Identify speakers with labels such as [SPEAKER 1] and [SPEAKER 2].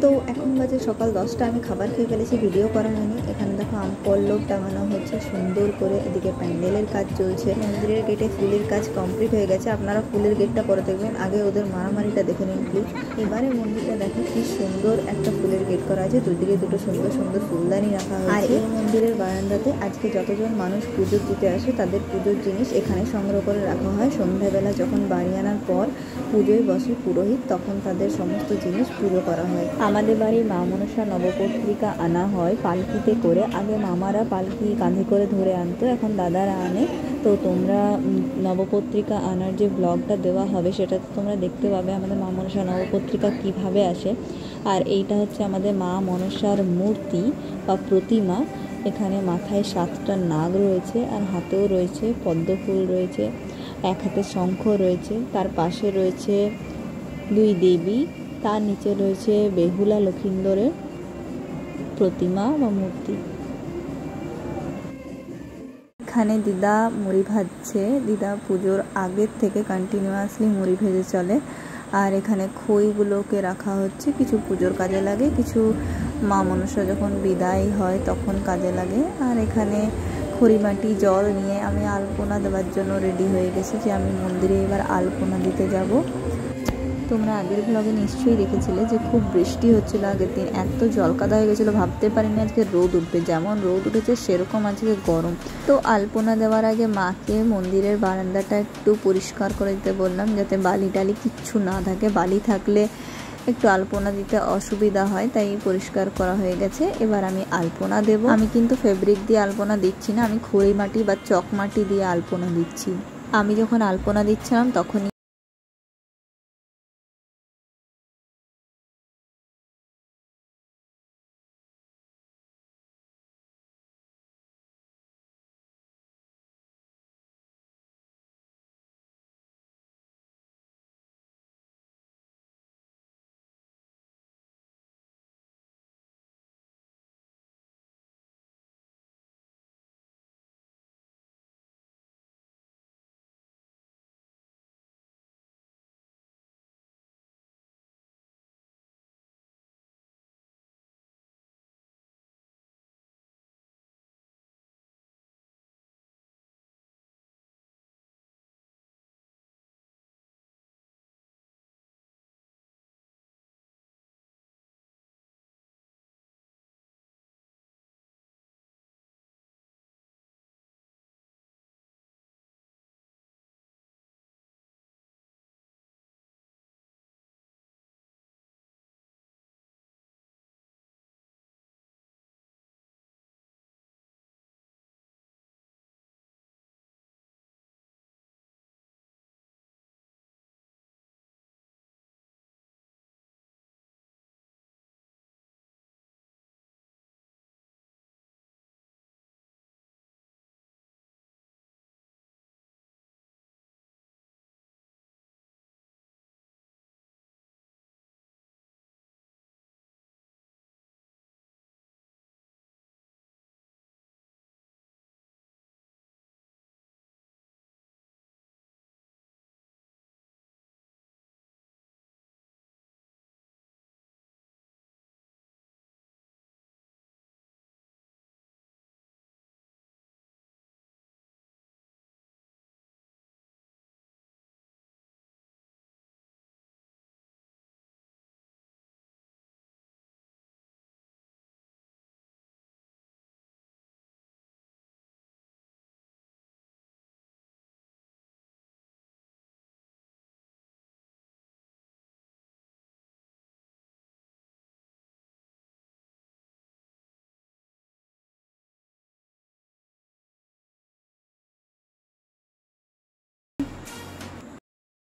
[SPEAKER 1] তো এখন বাজে সকাল 10টা, আমি খাবার খেয়ে ফেলেছি, ভিডিও করা হয়নি। এখানে দেখো পল্লব টাঙানো হচ্ছে সুন্দর করে, এদিকে প্যান্ডেলের কাজ চলছে, মন্দিরের গেটে ফুলের কাজ কমপ্লিট হয়ে গেছে। আপনারা ফুলের গেটটা পরে দেখবেন, আগে ওদের মারামারিটা দেখে নিন প্লিজ। এবারে মন্দিরটা দেখো কি সুন্দর একটা ফুলের গেট করা আছে, দুদিকে দুটো সুন্দর সুন্দর ফুলদানি রাখা হয়েছে। আর এই মন্দিরের বারান্দাতে আজকে যতজন মানুষ পুজো দিতে আসে তাদের পুজোর জিনিস এখানে সংগ্রহ করে রাখা হয়। সন্ধ্যাবেলা যখন বাড়ি আনার পর পুজোয় বসে পুরোহিত, তখন তাদের সমস্ত জিনিস পুজো করা হয়। আমাদের বাড়ি মা মনসা নবপত্রিকা আনা হয় পালকিতে করে। আগে মামারা পালকি কাঁধে করে ধরে আনতো, এখন দাদারা আনে। তো তোমরা নবপত্রিকা আনার যে ব্লগটা দেওয়া হবে সেটাতে তোমরা দেখতে পাবে আমাদের মা মনসা নবপত্রিকা কিভাবে আসে। আর এইটা হচ্ছে আমাদের মা মনসার মূর্তি বা প্রতিমা। এখানে মাথায় 7টা নাগ রয়েছে, আর হাতেও রয়েছে পদ্ম ফুল রয়েছে, এক হাতে শঙ্খ রয়েছে, তার পাশে রয়েছে 2 দেবী, তার নিচে রয়েছে বেহুলা লক্ষিন্দরের প্রতিমা বা মূর্তি। এখানে দিদা মুড়ি ভাজছে, দিদা পুজোর আগের থেকে কন্টিনিউয়াসলি মুড়ি ভেজে চলে। আর এখানে খইগুলোকে রাখা হচ্ছে, কিছু পুজোর কাজে লাগে, কিছু মা মনসা যখন বিদায় হয় তখন কাজে লাগে। আর এখানে খড়িমাটি জল নিয়ে আমি আলপনা দেওয়ার জন্য রেডি হয়ে গেছি, যে আমি মন্দিরে এবার আলপনা দিতে যাব। তোমরা আগের ব্লগে নিশ্চয়ই দেখেছিলে যে খুব বৃষ্টি হচ্ছিল আগের দিন, এত জলকাদা হয়ে গেছিলো, ভাবতে পারিনি আজকে রোদ উঠবে। যেমন রোদ উঠেছে সেরকম আজকে গরম। তো আলপনা দেওয়ার আগে মাকে মন্দিরের বারান্দাটা একটু পরিষ্কার করে দিতে বললাম, যাতে বালি টালি কিচ্ছু না থাকে। বালি থাকলে একটু আলপনা দিতে অসুবিধা হয়, তাই পরিষ্কার করা হয়ে গেছে। এবার আমি আলপনা দেব। আমি কিন্তু ফেব্রিক দিয়ে আলপনা দিচ্ছি না, আমি খড়ি মাটি বা চক মাটি দিয়ে আলপনা দিচ্ছি। আমি যখন আলপনা দিচ্ছিলাম তখনই